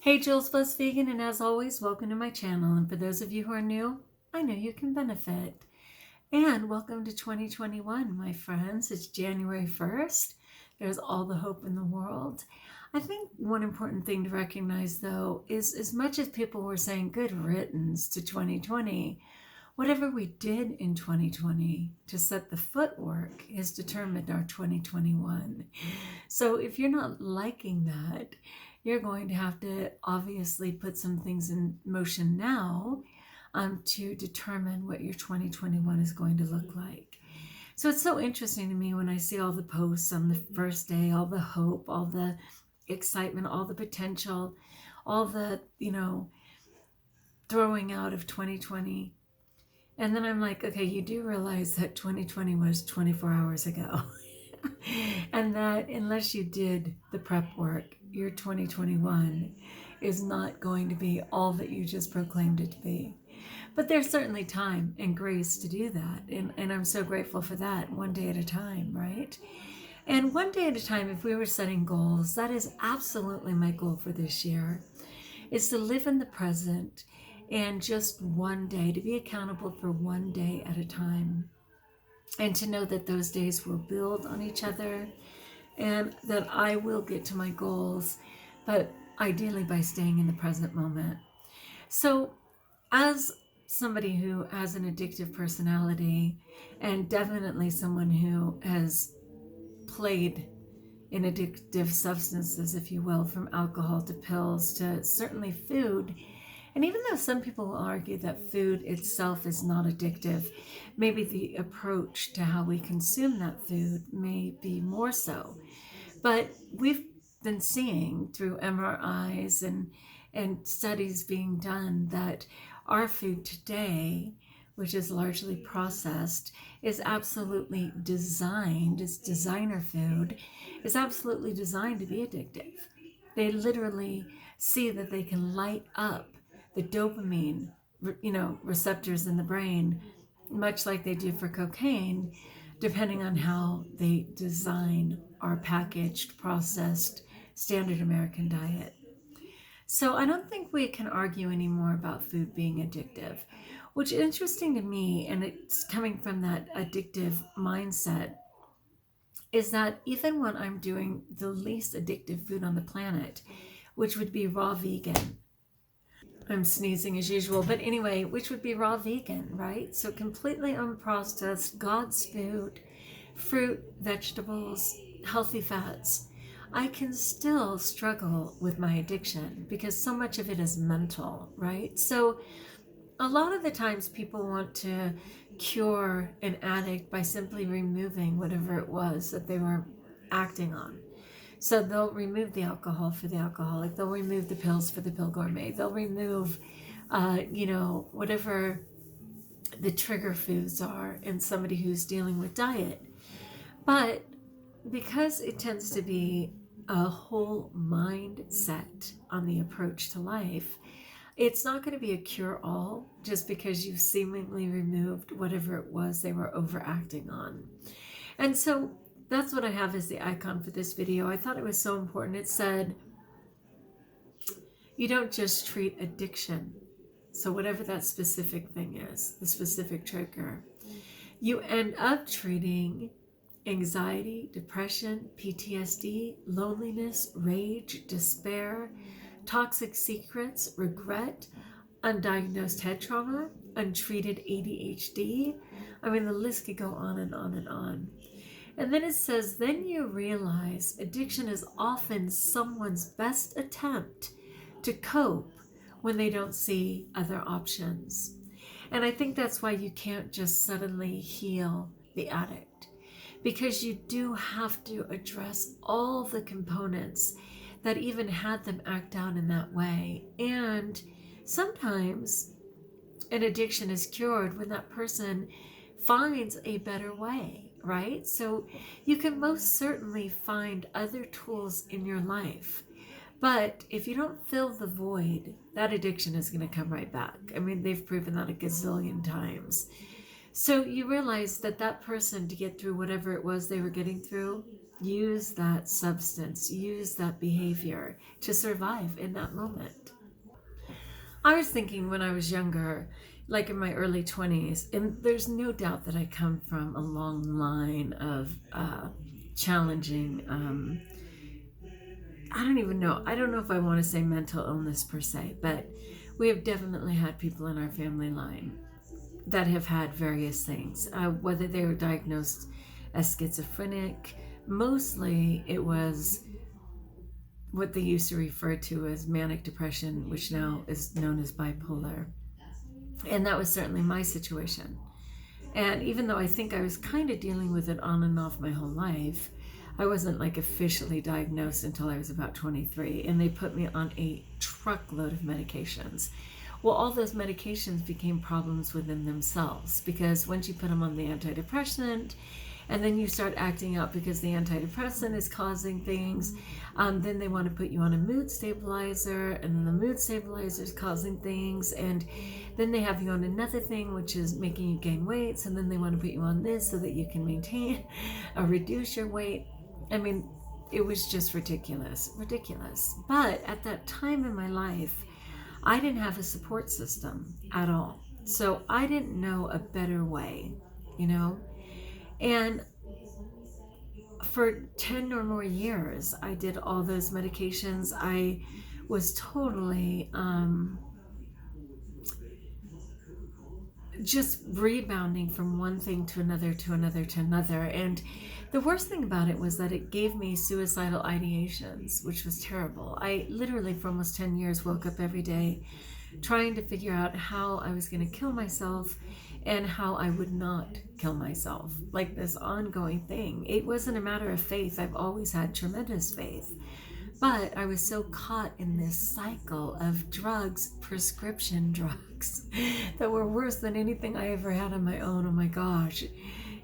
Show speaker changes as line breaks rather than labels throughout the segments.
Hey, Jules Plus Vegan, and as always, welcome to my channel. And for those of you who are new, I know you can benefit. And welcome to 2021, my friends. It's January 1st. There's all the hope in the world. I think one important thing to recognize, though, is as much as people were saying good riddance to 2020, whatever we did in 2020 to set the footwork has determined our 2021. So if you're not liking that, you're going to have to obviously put some things in motion now to determine what your 2021 is going to look like. So it's so interesting to me when I see all the posts on the first day, all the hope, all the excitement, all the potential, all the, throwing out of 2020. And then I'm like, okay, you do realize that 2020 was 24 hours ago. And that unless you did the prep work, your 2021 is not going to be all that you just proclaimed it to be. But there's certainly time and grace to do that. And I'm so grateful for that, one day at a time, right? And one day at a time, if we were setting goals, that is absolutely my goal for this year, is to live in the present and just one day, to be accountable for one day at a time. And to know that those days will build on each other and that I will get to my goals, but ideally by staying in the present moment. So, as somebody who has an addictive personality and definitely someone who has played in addictive substances, if you will, from alcohol to pills to certainly food. And even though some people will argue that food itself is not addictive, maybe the approach to how we consume that food may be more so. But we've been seeing through MRIs and studies being done that our food today, which is largely processed, is absolutely designed, it's designer food, is absolutely designed to be addictive. They literally see that they can light up the dopamine, receptors in the brain, much like they do for cocaine, depending on how they design our packaged, processed, standard American diet. So I don't think we can argue anymore about food being addictive, which is interesting to me, and it's coming from that addictive mindset, is that even when I'm doing the least addictive food on the planet, which would be raw vegan, I'm sneezing as usual, but anyway, which would be raw vegan, right? So completely unprocessed, God's food, fruit, vegetables, healthy fats. I can still struggle with my addiction because so much of it is mental, right? So a lot of the times people want to cure an addict by simply removing whatever it was that they were acting on. So they'll remove the alcohol for the alcoholic. They'll remove the pills for the pill gourmet. They'll remove, whatever the trigger foods are in somebody who's dealing with diet. But because it tends to be a whole mindset on the approach to life, it's not going to be a cure-all just because you've seemingly removed whatever it was they were overacting on. And so that's what I have as the icon for this video. I thought it was so important. It said, you don't just treat addiction. So whatever that specific thing is, the specific trigger, you end up treating anxiety, depression, PTSD, loneliness, rage, despair, toxic secrets, regret, undiagnosed head trauma, untreated ADHD. I mean, the list could go on and on and on. And then it says, then you realize addiction is often someone's best attempt to cope when they don't see other options. And I think that's why you can't just suddenly heal the addict, because you do have to address all the components that even had them act out in that way. And sometimes an addiction is cured when that person finds a better way, right? So you can most certainly find other tools in your life. But if you don't fill the void, that addiction is going to come right back. I mean, they've proven that a gazillion times. So you realize that that person, to get through whatever it was they were getting through, used that substance, used that behavior to survive in that moment. I was thinking when I was younger, like in my early 20s, and there's no doubt that I come from a long line of challenging, I don't even know, I don't know if I want to say mental illness per se, but we have definitely had people in our family line that have had various things, whether they were diagnosed as schizophrenic. Mostly it was what they used to refer to as manic depression, which now is known as bipolar. And that was certainly my situation. And even though I think I was kind of dealing with it on and off my whole life, I wasn't like officially diagnosed until I was about 23. And they put me on a truckload of medications. Well, all those medications became problems within themselves, because once you put them on the antidepressant, and then you start acting out because the antidepressant is causing things, then they want to put you on a mood stabilizer, and then the mood stabilizer is causing things, and then they have you on another thing which is making you gain weight, and then they want to put you on this so that you can maintain or reduce your weight. I mean, it was just ridiculous. But at that time in my life, I didn't have a support system at all. So I didn't know a better way, you know? And for 10 or more years, I did all those medications. I was totally just rebounding from one thing to another, to another, to another. And the worst thing about it was that it gave me suicidal ideations, which was terrible. I literally, for almost 10 years, woke up every day trying to figure out how I was going to kill myself and how I would not kill myself. Like this ongoing thing. It wasn't a matter of faith. I've always had tremendous faith. But I was so caught in this cycle of drugs, prescription drugs, that were worse than anything I ever had on my own. Oh my gosh.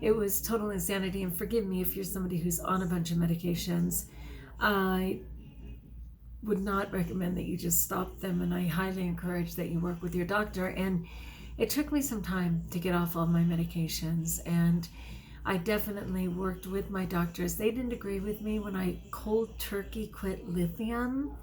It was total insanity. And forgive me if you're somebody who's on a bunch of medications. I would not recommend that you just stop them, and I highly encourage that you work with your doctor. And it took me some time to get off all my medications, and I definitely worked with my doctors. They didn't agree with me when I cold turkey quit lithium,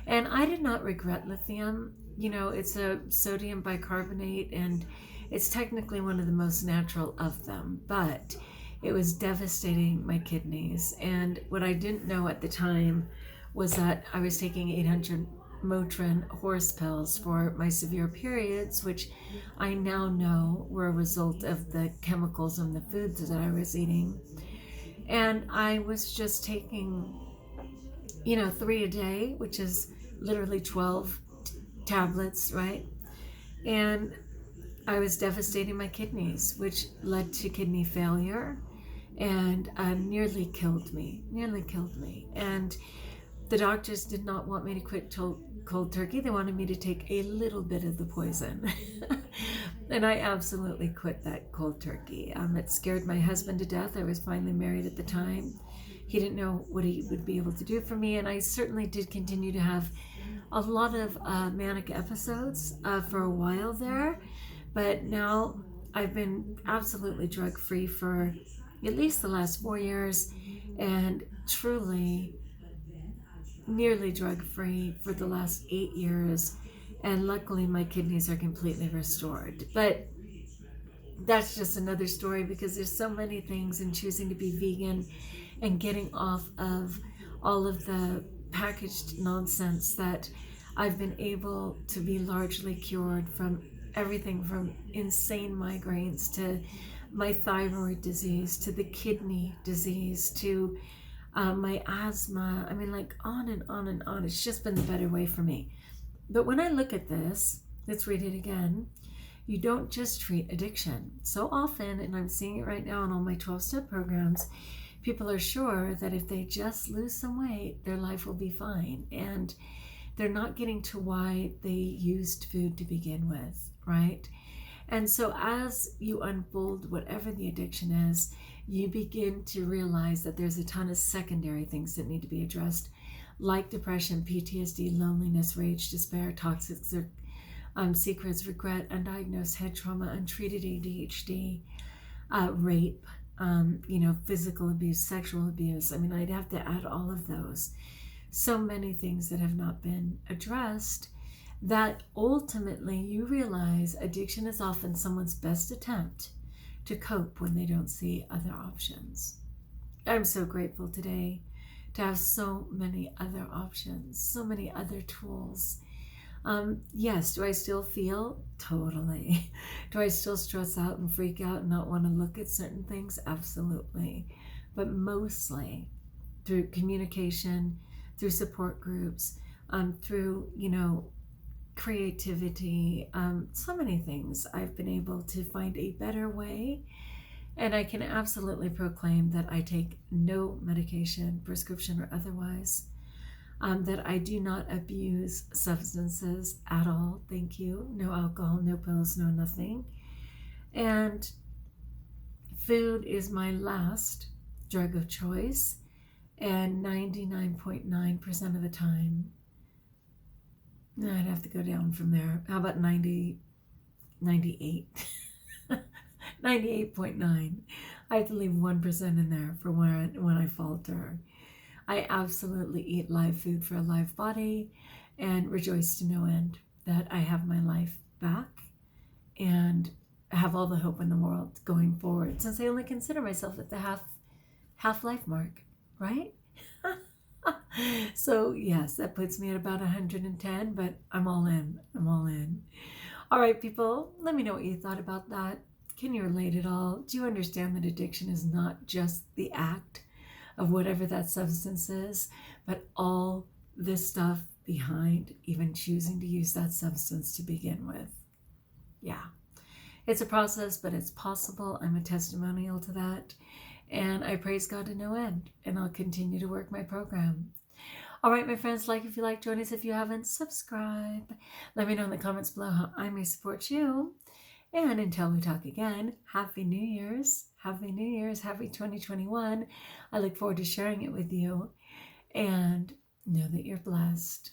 and I did not regret lithium. You know, it's a sodium bicarbonate, and it's technically one of the most natural of them, but it was devastating my kidneys. And what I didn't know at the time was that I was taking 800 Motrin horse pills for my severe periods, which I now know were a result of the chemicals in the foods that I was eating. And I was just taking, 3 a day, which is literally 12 tablets, right? And I was devastating my kidneys, which led to kidney failure, and nearly killed me. And the doctors did not want me to quit cold turkey. They wanted me to take a little bit of the poison. And I absolutely quit that cold turkey. It scared my husband to death. I was finally married at the time. He didn't know what he would be able to do for me. And I certainly did continue to have a lot of manic episodes for a while there. But now I've been absolutely drug-free for at least the last 4 years, and truly nearly drug-free for the last 8 years, and luckily my kidneys are completely restored. But that's just another story, because there's so many things in choosing to be vegan and getting off of all of the packaged nonsense that I've been able to be largely cured from everything from insane migraines to my thyroid disease to the kidney disease to my asthma. I mean, like on and on and on. It's just been the better way for me. But when I look at this, let's read it again. You don't just treat addiction. So often, and I'm seeing it right now in all my 12-step programs, people are sure that if they just lose some weight, their life will be fine. And they're not getting to why they used food to begin with, right? And so as you unfold whatever the addiction is, you begin to realize that there's a ton of secondary things that need to be addressed, like depression, PTSD, loneliness, rage, despair, toxic secrets, regret, undiagnosed head trauma, untreated ADHD, rape, physical abuse, sexual abuse. I mean, I'd have to add all of those. So many things that have not been addressed, that ultimately you realize addiction is often someone's best attempt to cope when they don't see other options. I'm so grateful today to have so many other options, so many other tools. Yes, do I still feel? Totally. Do I still stress out and freak out and not want to look at certain things? Absolutely. But mostly through communication, through support groups, through, creativity, so many things, I've been able to find a better way. And I can absolutely proclaim that I take no medication, prescription or otherwise, that I do not abuse substances at all. Thank you. No alcohol, no pills, no nothing. And food is my last drug of choice. And 99.9% of the time, I'd have to go down from there. How about 98? 98.9. I have to leave 1% in there for when I falter. I absolutely eat live food for a live body and rejoice to no end that I have my life back and have all the hope in the world going forward, since I only consider myself at the half life mark, right? So yes, that puts me at about 110, but I'm all in. All right, people, let me know what you thought about that. Can you relate at all? Do you understand that addiction is not just the act of whatever that substance is, but all this stuff behind even choosing to use that substance to begin with? Yeah, it's a process, but it's possible. I'm a testimonial to that. And I praise God to no end. And I'll continue to work my program. All right, my friends, like if you like, join us. If you haven't, subscribe. Let me know in the comments below how I may support you. And until we talk again, Happy New Year's. Happy New Year's. Happy 2021. I look forward to sharing it with you. And know that you're blessed.